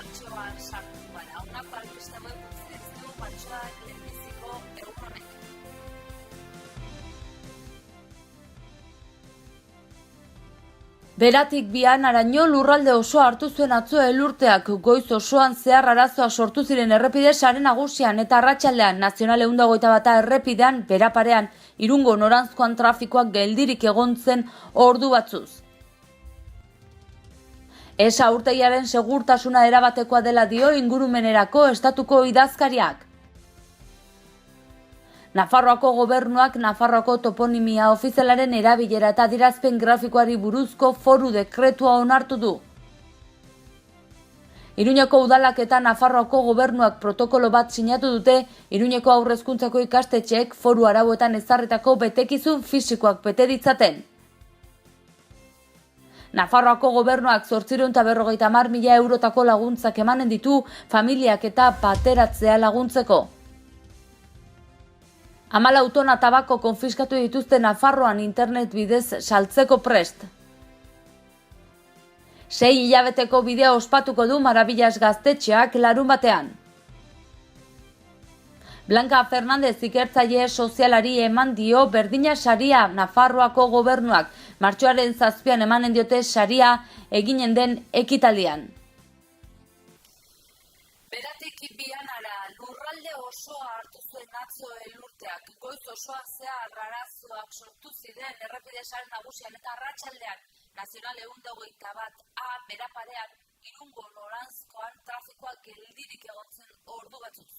mantxoan sartu gara. Honako albiste hauek guztiztu mantxoak lehenbiziko egun honek. Beratik bian araño lurralde osoa hartu zuen atzo elurteak. Goiz osoan zehar arazoa sortu ziren errepide sare nagusian eta arratsaldean Nazional 121 errepidean beraparean Irungo noranzkoan trafikoak geldirik egon zen ordu batzuz. Esa urtegiaren segurtasuna erabatekoa dela dio ingurumenerako estatuko idazkariak. Nafarroako gobernuak Nafarroako toponimia ofizialaren erabilera eta adierazpen grafikoari buruzko foru dekretua onartu du. Iruñeko udalak eta Nafarroako gobernuak protokolo bat sinatu dute Iruñeko haurrezkuntzako ikastetxeek foru arauetan ezarritako betekizun fisikoak bete ditzaten. Nafarroako gobernuak 850.000 eurotako laguntzak emanen ditu familiak eta bateratzea laguntzeko. 14 tona tabako konfiskatu dituzte Nafarroan internet bidez saltzeko prest. 6 hilabeteko bidea ospatuko du Marabillas gaztetxeak larunbatean. Blanca Fernandez ikertzaile sozialari eman dio berdina saria Nafarroako gobernuak. Martxoaren 7 emanen diote saria eginen den ekitaldian. Beratik bianara lurralde osoa hartu zuen atzo elurteak. Goiz osoa zehar arazoak sortu ziren errepide sare nagusian eta arratsaldean Nazional 121 beraparean Irungo noranzkoan trafikoak geldirik egon zen ordu batzuz.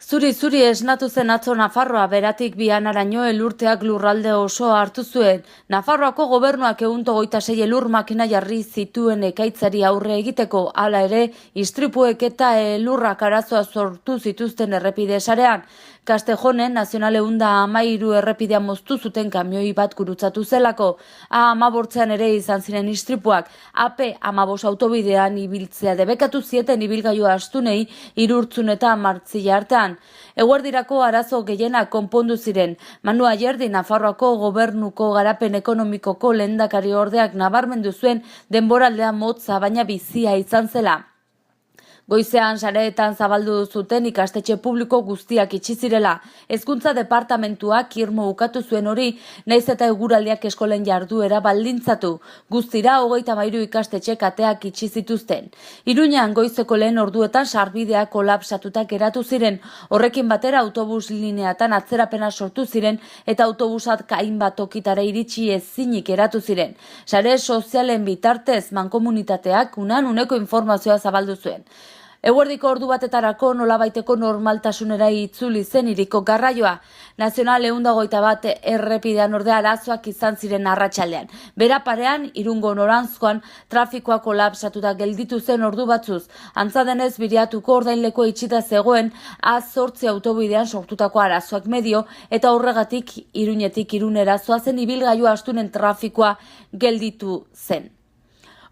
Zuri esnatu zen atzo Nafarroa beratik bianaraino elurteak lurralde osoa hartu zuen. Nafarroako gobernuak 126 elur makina jarri zituen ekaitzari aurre egiteko, hala ere istripuek eta elurrak arazoa sortu zituzten errepide sarean. Castejonen Nazional 113 errepidea moztu zuten kamioi bat gurutzatu zelako. A15 ere izan ziren istripuak. AP15 autobidean ibiltzea debekatu zieten ibilgailu astunei Irurtzun eta Martzilla artean. Eguerdirako arazo gehienak konpondu ziren. Manu Ayerdi Nafarroako gobernuko garapen ekonomikoko lehendakari ordeak nabarmendu zuen denboraldea motza baina bizia izan zela. Goizean sareetan zabaldu zuten ikastetxe publiko guztiak itxi zirela. Hezkuntza departamentuak irmo ukatu zuen hori, nahiz eta eguraldiak eskolen jarduera baldintzatu. Guztira 33 ikastetxek ateak itxi zituzten. Iruñean goizeko lehen orduetan sarbideak kolapsatuta geratu ziren. Horrekin batera autobus lineatan atzerapena sortu ziren eta autobusak hainbat tokitara iritsi ezinik geratu ziren. Sare sozialen bitartez mankomunitateak uneko informazioa zabaldu zuen. Eguerdiko ordu batetarako nolabaiteko normaltasunera itzuli zen hiriko garraioa. Nazional 121 errepidean ordea arazoak izan ziren arratsaldean. Beraparean Irungo noranzkoan trafikoa kolapsatuta gelditu zen ordu batzuz. Antza denez Biriatuko ordainleko itxita zegoen A8 autobidean sortutako arazoak medio eta horregatik Iruñetik Irunera zoazen ibilgailu astunen trafikoa gelditu zen.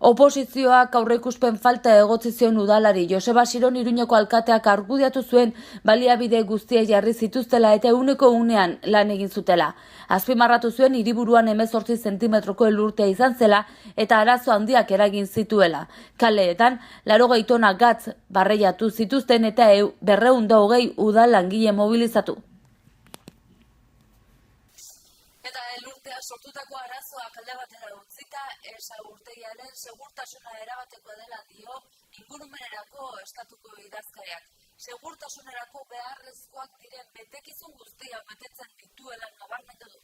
Oposizioak aurreikuspen falta egotzi zion udalari. Joseba Siron Iruñeko alkateak argudiatu zuen baliabide guztia jarri zituztela eta unean lan egin zutela. Azpimarratu zuen hiriburuan 18 zentimetroko elurtea izan zela eta arazo handiak eragin zituela. Kaleetan 80 tona gatz barreiatu zituzten eta 220 udal langile mobilizatu. Eta elurtea sortutako arazoak alde batera utzita, esa urtegiaren segurtasuna erabatekoa dela dio ingurumenerako estatuko idazkariak. Segurtasunerako beharrezkoak diren betekizun guztiak betetzen dituela nabarmendu du.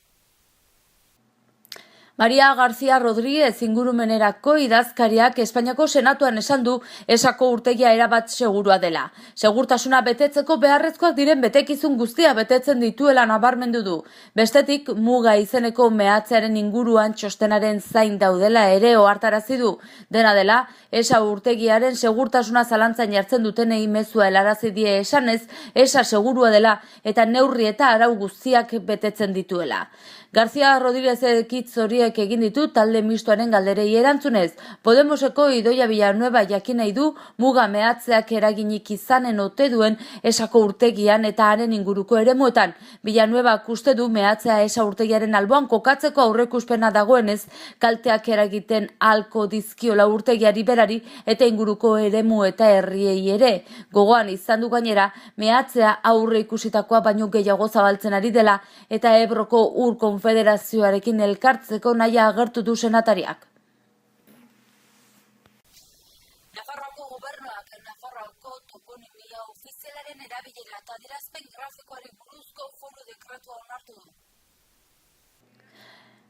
Maria García Rodríguez ingurumenerako idazkariak Espainiako Senatuan esan du esako urtegia erabat segurua dela. Segurtasuna betetzeko beharrezkoak diren betekizun guztia betetzen dituela nabarmendu du. Bestetik, muga izeneko mehatzearen inguruan txostenaren zain daudela ere ohartarazi du. Dena dela, esa urtegiaren segurtasuna zalantzan jartzen dutenei mezua helarazi die esanez, esa segurua dela eta neurri eta arau guztiak betetzen dituela. García Rodríguez ekitz horiek egin ditu talde mistoaren galderei erantzunez. Podemoseko Idoia Villanueva jakin nahi du muga mehatzeak eraginik izanen ote duen Esako urtegian eta haren inguruko eremuetan. Villanuevak uste du mehatzea Esa urtegiaren alboan kokatzeko aurreikuspena dagoenez kalteak eragiten ahalko dizkiola urtegiari berari eta inguruko eremu eta herriei ere. Gogoan izan du gainera mehatzea aurre ikusitakoa baino gehiago zabaltzen ari dela eta Ebroko Ur Konfederazioarekin elkartzeko nahia agertu du senatariak. Nafarroako gobernuak Nafarroako toponimia ofizialaren erabilera eta adierazpen grafikoari buruzko foru dekretua onartu du.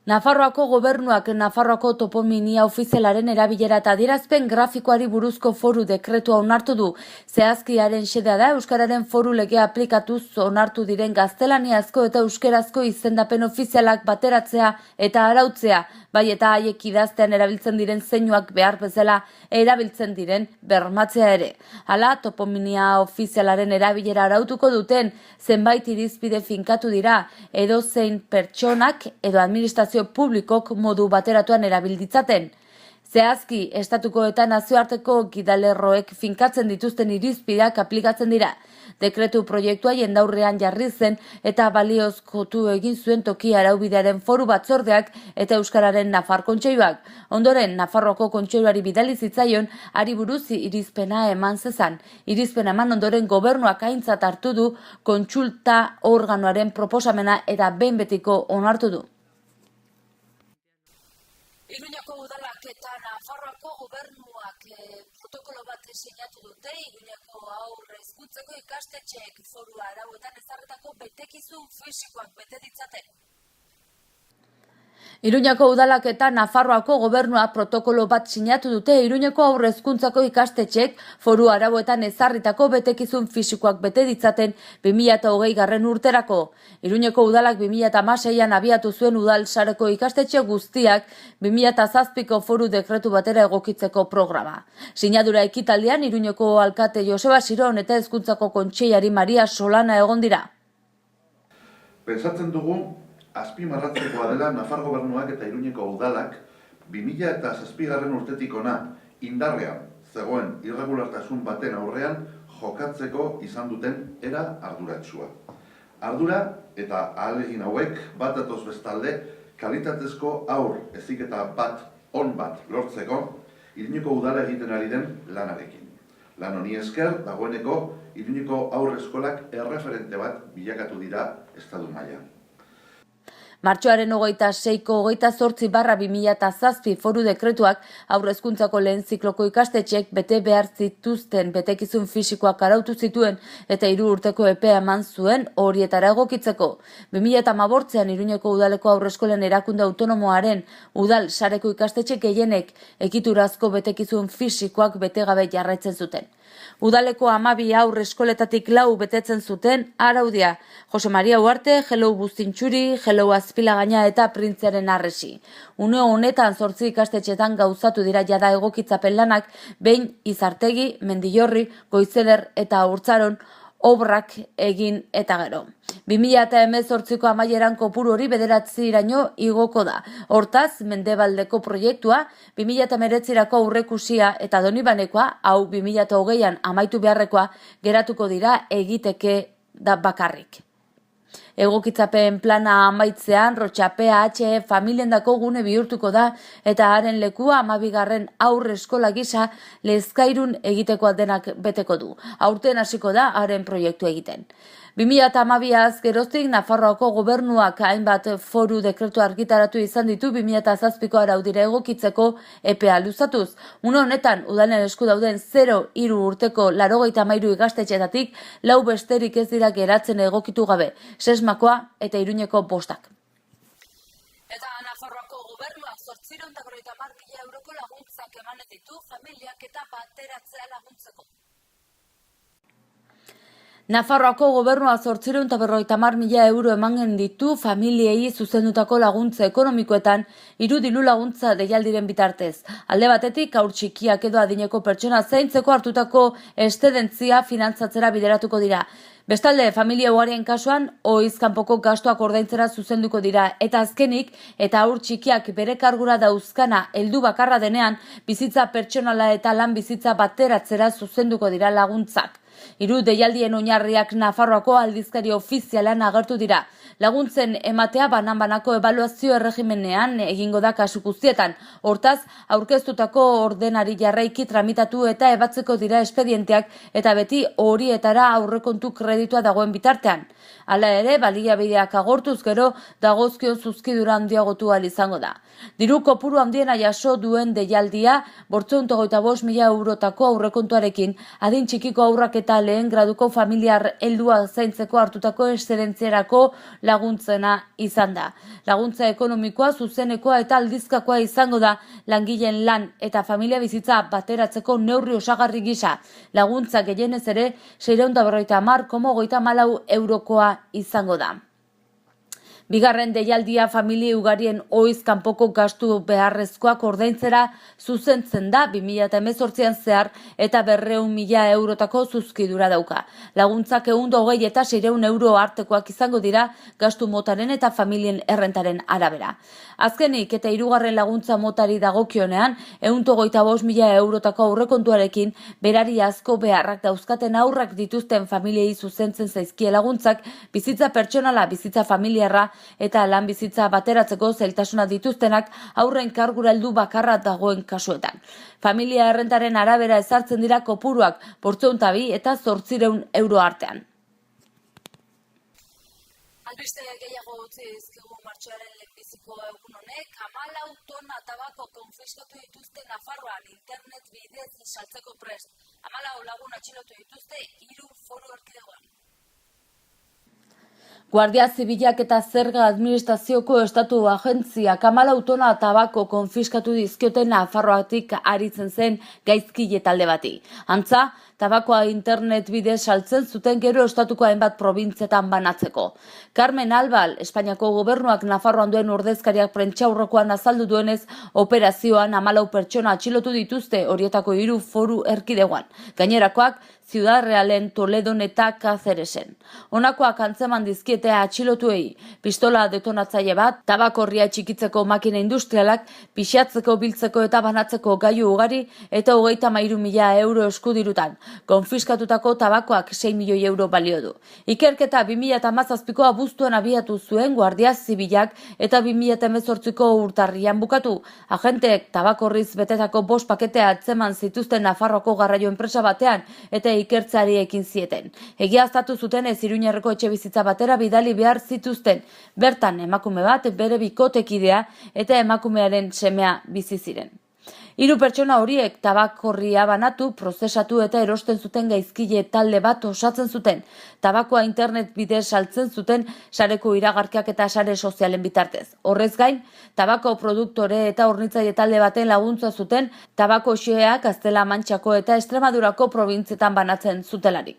Nafarroako gobernuak Nafarroako toponimia ofizialaren erabilera eta adierazpen grafikoari buruzko foru dekretua onartu du. Zehazkiaren xedea da euskararen foru legea aplikatuz onartu diren gaztelaniazko eta euskerazko izendapen ofizialak bateratzea eta arautzea, bai eta haiek idaztean erabiltzen diren zeinuak behar bezala erabiltzen diren bermatzea ere. Hala, toponimia ofizialaren erabilera arautuko duten zenbait irizpide finkatu dira, edozein pertsonak edo administrazio publikok modu bateratuan erabilditzaten. Zehazki, estatuko eta nazioarteko gidalerroek finkatzen dituzten irizpideak aplikatzen dira. Dekretu proiektua jendaurrean jarri zen eta baliozkotu egin zuen toki araubidearen foru batzordeak eta Euskararen Nafar Kontseiluak. Ondoren, Nafarroako Kontseiluari bidali zitzaion ari buruz irizpena eman zezan. Irizpena eman ondoren gobernuak aintzat hartu du kontsulta organoaren proposamena eta behin betiko onartu du. Iruñako udalak eta Nafarroako gobernuak protokolo bat sinatu dute Iruñako haur hezkuntzako ikastetxeek foru arauetan ezarritako betekizun fisikoak bete ditzaten. Iruñako udalak eta Nafarroako gobernua protokolo bat sinatu dute Iruñeko haur hezkuntzako ikastetxeek foru arauetan ezarritako betekizun fisikoak bete ditzaten 2020 urterako. Iruñeko udalak 2016an abiatu zuen udal sareko ikastetxe guztiak 2007ko foru dekretu batera egokitzeko programa. Sinadura ekitaldian Iruñeko alkate Joseba Siron eta hezkuntzako kontseilari Maria Solana egon dira. Pentsatzen dugu azpimarratzekoa dela Nafar gobernuak eta Iruñeko udalak 2007 urtetik ona indarrean zegoen irregulartasun baten aurrean jokatzeko izan duten era arduratsua. Ardura eta ahalegin hauek bat datoz bestalde kalitatezko haur heziketa on bat lortzeko Iruñeko udala egiten ari den lanarekin. Lan honi esker dagoeneko Iruñeko haur eskolak erreferente bat bilakatu dira estatu mailan. Martxoaren 26ko 28/2007 foru dekretuak haur hezkuntzako lehen zikloko ikastetxeek bete behar zituzten betekizun fisikoak arautu zituen eta 3 urteko epea eman zuen horietara egokitzeko. 2015an Iruñeko udaleko haurreskolen erakunde autonomoaren udal sareko ikastetxe gehienek ekiturazko betekizun fisikoak bete gabe jarraitzen zuten. Udaleko 12 haur eskoletatik 4 betetzen zuten araudia. Jose Maria Uarte, Hello Bustintxuri, Hello Azpilagaina eta Printzearen Arresi. Une honetan 8 ikastetxetan gauzatu dira jada egokitzapen lanak, behin Izartegi, Mendillorri, Goizeder eta Urtzaron obrak egin eta gero. 2018ko amaieran kopuru hori 9iraino igoko da. Hortaz, Mendebaldeko proiektua 2019rako aurrekusia eta Donibanekoa, hau 2020an amaitu beharrekoa, geratuko dira egiteke da bakarrik. Egokitzapen plana amaitzean, Rotxapea HE familiendako gune bihurtuko da eta haren lekua 12. haur eskola gisa Lezkairun egitekoa denak beteko du. Aurten hasiko da haren proiektu egiten. 2012az geroztik Nafarroako gobernuak hainbat foru dekretu argitaratu izan ditu 2007ko araudira egokitzeko epea luzatuz. Une honetan, udalen esku dauden 0-3 urteko 93 ikastetxeetatik 4 besterik ez dira geratzen egokitu gabe, Sesmakoa eta Iruñeko 5. Eta Nafarroako gobernuak 850.000 euroko laguntzak eman ditu familiak eta bateratzea laguntzeko. Nafarroako gobernua 850.000 euro emangen ditu familiei zuzendutako laguntza ekonomikoetan 3 diru laguntza deialdiren bitartez. Alde batetik, haur txikiak edo adineko pertsona zaintzeko hartutako eszedentzia finantzatzera bideratuko dira. Bestalde, familia ugarien kasuan, ohiz kanpoko gastuak ordaintzera zuzenduko dira, eta azkenik, eta haur txikiak bere kargura dauzkana heldu bakarra denean, bizitza pertsonala eta lan bizitza bateratzera zuzenduko dira laguntzak. 3 deialdien oinarriak Nafarroako aldizkari ofizialan agertu dira. Laguntzen ematea banan-banako ebaluazio erregimenean egingo da kasu guztietan. Hortaz, aurkeztutako ordenari jarraiki tramitatu eta ebatzeko dira espedienteak eta beti horietara aurrekontu kreditua dagoen bitartean. Hala ere, baliabideak agortuz gero dagozkion zuzkidura handiagotu ahal izango da. Diru kopuru handiena jaso duen deialdia 525.000 eurotako aurrekontuarekin adin txikiko aurrak eta lehen graduko familiar heldua zaintzeko hartutako eszedentzierako laguntzena izan da. Laguntza ekonomikoa, zuzenekoa eta aldizkakoa izango da langileen lan eta familia bizitza bateratzeko neurri osagarri gisa. Laguntza gehienez ere 650,54 eurokoa izango da. Bigarren deialdia familia ugarien ohiz kanpoko gastu beharrezkoak ordaintzera zuzentzen da 2018an zehar eta 200.000 eurotako zuzkidura dauka. Laguntzak 120 eta 600 euro artekoak izango dira gastu motaren eta familien errentaren arabera. Azkenik eta 3. laguntza motari dagokionean 125.000 eurotako aurrekontuarekin berari asko beharrak dauzkaten aurrak dituzten familiei zuzentzen zaizkie laguntzak, bizitza pertsonala, bizitza familiarra eta lan bizitza bateratzeko zailtasuna dituztenak aurren kargura heldu bakarra dagoen kasuetan. Familia errentaren arabera ezartzen dira kopuruak 502 eta 800 euro artean. Albiste gehiago utzi dizkigu martxoaren lehenbiziko egun honek, 14 tona tabako konfiskatu dituzte Nafarroan internet bidez saltzeko prest. 14 lagun atxilotu dituzte 3 foru erkidegoan. Guardia Zibilak eta Zerga Administrazioko Estatu Agentziak 14 tona tabako konfiskatu dizkiote Nafarroatik aritzen zen gaizkile talde bati. Antza, tabakoa internet bidez saltzen zuten gero estatuko hainbat probintzetan banatzeko. Carmen Albal, Espainiako gobernuak Nafarroan duen ordezkariak prentsaurrekoan azaldu duenez, operazioan 14 pertsona atxilotu dituzte horietako 3 foru erkidegoan. Gainerakoak, Ciudad Realen, Toledon eta Cáceresen. Honakoak antzeman dizkiete atxilotuei, pistola detonatzaile bat, tabakorria txikitzeko makina industrialak, pixatzeko, biltzeko eta banatzeko gailu ugari eta 33.000 euro eskudirutan. Konfiskatutako tabakoak 6 milioi euro balio du. Ikerketa 2017ko abuztuan abiatu zuen Guardia Zibilak eta 2018ko urtarrian bukatu. Agenteek tabakorriz betetako 5 paketea atzeman zituzten Nafarroako garraio enpresa batean eta ikertzeari ekin zieten. Egiaztatu zuten Iruñerreko etxebizitza batera bidali behar zituzten. Bertan emakume bat bere bikotekidea eta emakumearen semea bizi ziren. 3 pertsona horiek tabakorria banatu, prozesatu eta erosten zuten gaizkile talde bat osatzen zuten. Tabakoa internet bidez saltzen zuten sareko iragarkiak eta sare sozialen bitartez. Horrez gain, tabako produktore eta hornitzaile talde baten laguntza zuten tabako xeak Gaztela-Mantxako eta Extremadurako probintzetan banatzen zutelarik.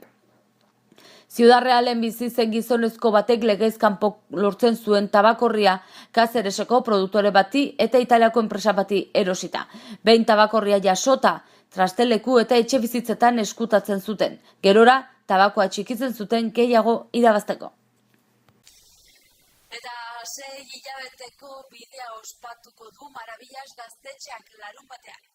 Ciudad Realen bizi zen gizonezko batek legez kanpo lortzen zuen tabakorria Cácereseko produktore bati eta Italiako enpresa bati erosita. Behin tabakorria jasota, trasteleku eta etxe bizitzetan eskutatzen zuten. Gerora, tabakoa txikitzen zuten gehiago irabazteko. Eta 6 hilabeteko bidea ospatuko du Maravillas gaztetxeak larunbatean.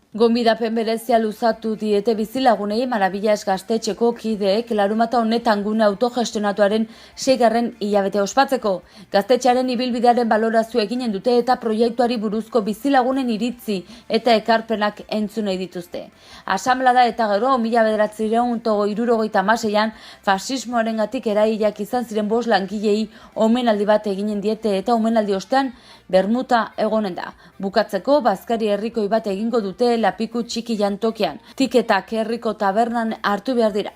Gonbidapen berezia luzatu diete bizilagunei Maravillas gaztetxeko kideek larunbata honetan gune autogestionatuaren 6. hilabete ospatzeko. Gaztetxearen ibilbidearen balorazio eginen dute eta proiektuari buruzko bizilagunen iritzi eta ekarpenak entzun nahi dituzte. Asamblada eta gero 1976an fasismoarengatik erailak izan ziren 5 langilei omenaldi bat eginen diete eta omenaldi ostean bermuta egonen da. Bukatzeko bazkari herrikoi bat egingo dute Lapiku txiki jantokian. Tiketak herriko tabernan hartu behar dira.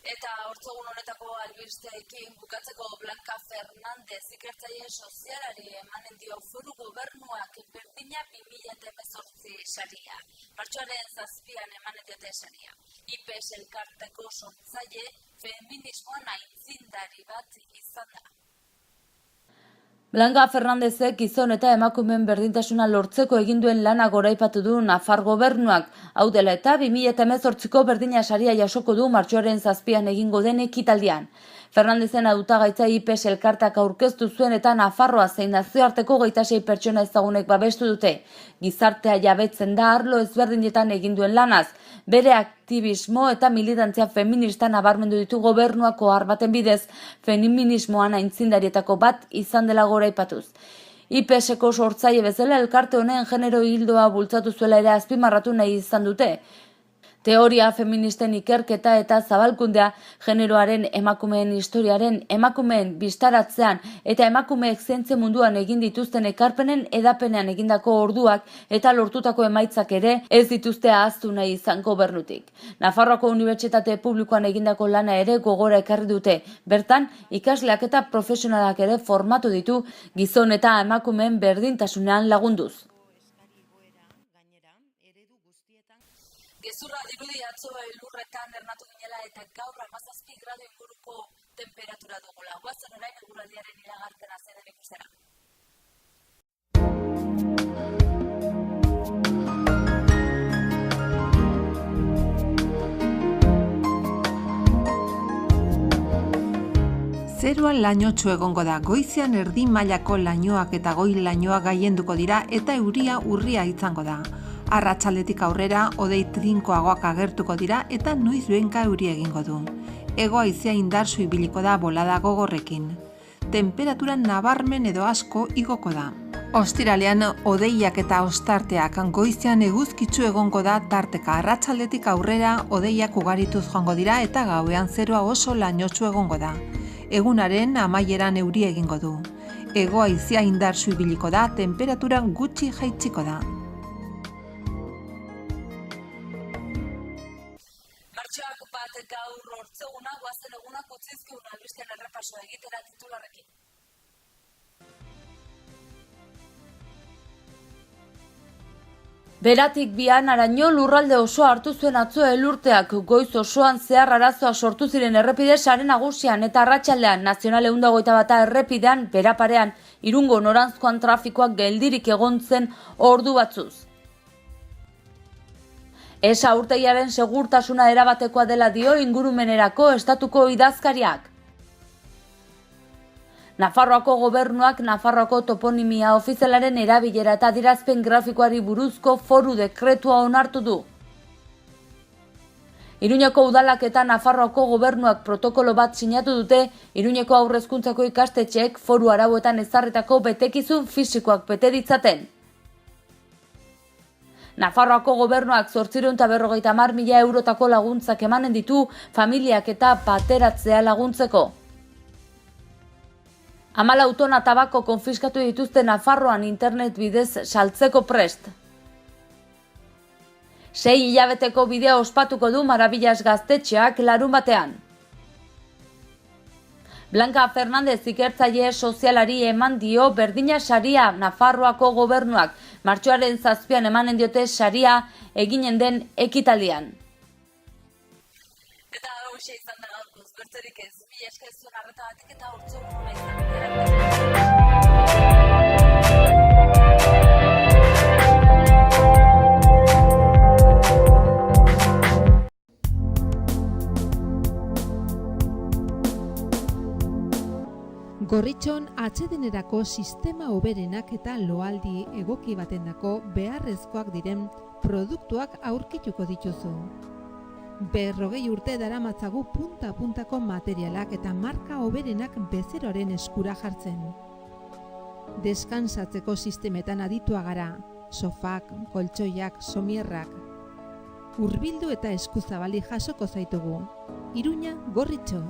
Eta hortzogun honetako albiste albisteekin bukatzeko Blanca Fernandez ikertzaile sozialari emanen dio Foru Gobernuak berdina 2018 saria. Martxoaren 7an emanen diote saria. IPES elkarteko sortzaile feminismoan aitzindari bat izan da. Blanca Fernandezek gizon eta emakumeen berdintasuna lortzeko egin duen lana goraipatu du Nafar gobernuak. Hau dela eta 2018ko berdina saria jasoko du martxoaren 7an egingo den ekitaldian. Fernandezen hautagaitza IPES elkartak aurkeztu zuen eta Nafarroa zein nazioarteko 26 pertsona ezagunek babestu dute. Gizartea jabetzen da arlo ezberdinetan egin duen lanaz. Bere aktivismo eta militantzia feminista nabarmendu ditu gobernuak ohar baten bidez, feminismoan aintzindarietako bat izan dela goraipatuz. IPESeko sortzaile bezala elkarte honen genero hildoa bultzatu zuela ere azpimarratu nahi izan dute. Teoria feministen ikerketa eta zabalkundea generoaren, emakumeen historiaren, emakumeen bistaratzean eta emakumeek zientzia munduan egin dituzten ekarpenen edapenean egindako orduak eta lortutako emaitzak ere ez dituzte ahaztu nahi izan gobernutik. Nafarroako Unibertsitate Publikoan egindako lana ere gogora ekarri dute. Bertan, ikasleak eta profesionalak ere formatu ditu gizon eta emakumeen berdintasunean lagunduz. Gezurra dirudi atzo elurretan ernatu ginela eta gaur 17 gradu inguruko temperatura dugula. Guazen orain eguraldiaren iragarpena zer den ikustera. Zeruan lainotsu egongo da, goizean erdi mailako lainoak eta goi lainoak gailenduko dira eta euria urria izango da. Arratsaldetik aurrera hodei trinkoagoak agertuko dira eta noizbehinka euria egingo du. Hego haizea indartsu ibiliko da bolada gogorrekin. Tenperaturan nabarmen edo asko igoko da. Ostiralean hodeiak eta ostarteak, goizean eguzkitsu egongo da tarteka. Arratsaldetik aurrera hodeiak ugarituz joango dira eta gauean zerua oso lainotsu egongo da. Egunaren amaieran euria egingo du. Hego haizea indartsu ibiliko da, temperatura gutxi jaitsiko da. Martxoak bat gaur hortzeguna, guazen egunak utzizkiun albisten errepasoa egitera titularrekin. Beratik Bianaraino lurralde osoa hartu zuen atzo elurteak. Goiz osoan zehar arazoa sortu ziren errepide sare nagusian eta arratsaldean Nazional 121 errepidean beraparean Irungo noranzkoan trafikoak geldirik egon zen ordu batzuz. Esa urtegiaren segurtasuna erabatekoa dela dio ingurumenerako estatuko idazkariak. Nafarroako gobernuak Nafarroako toponimia ofizialaren erabilera eta adierazpen grafikoari buruzko foru dekretua onartu du. Iruñeko udalak eta Nafarroako gobernuak protokolo bat sinatu dute Iruñeko haurrezkuntzako ikastetxeek foru arauetan ezarritako betekizun fisikoak bete ditzaten. Nafarroako gobernuak 850.000 eurotako laguntzak emanen ditu familiak eta bateratzea laguntzeko. 14 tona tabako konfiskatu dituzte Nafarroan internet bidez saltzeko prest. 6 hilabeteko bidea ospatuko du Marabillas gaztetxeak larunbatean. Blanca Fernandez ikertzaile sozialari eman dio berdina saria Nafarroako gobernuak. Martxoaren 7an emanen diote saria eginen den ekitaldian. Eta hauxe izan da gaurkoz, bertzerik ez. Mila esker zuen arretagatik eta hortzeguna izan. Gorritxon atsedenerako sistema hoberenak eta loaldi egoki batendako beharrezkoak diren produktuak aurkituko dituzu. 40 urte daramatzagu punta-puntako materialak eta marka hoberenak bezeroaren eskura jartzen. Deskansatzeko sistemetan aditua gara, sofak, koltsoiak, somierrak. Hurbildu eta eskuzabali jasoko zaitugu. Iruña, Gorritxo.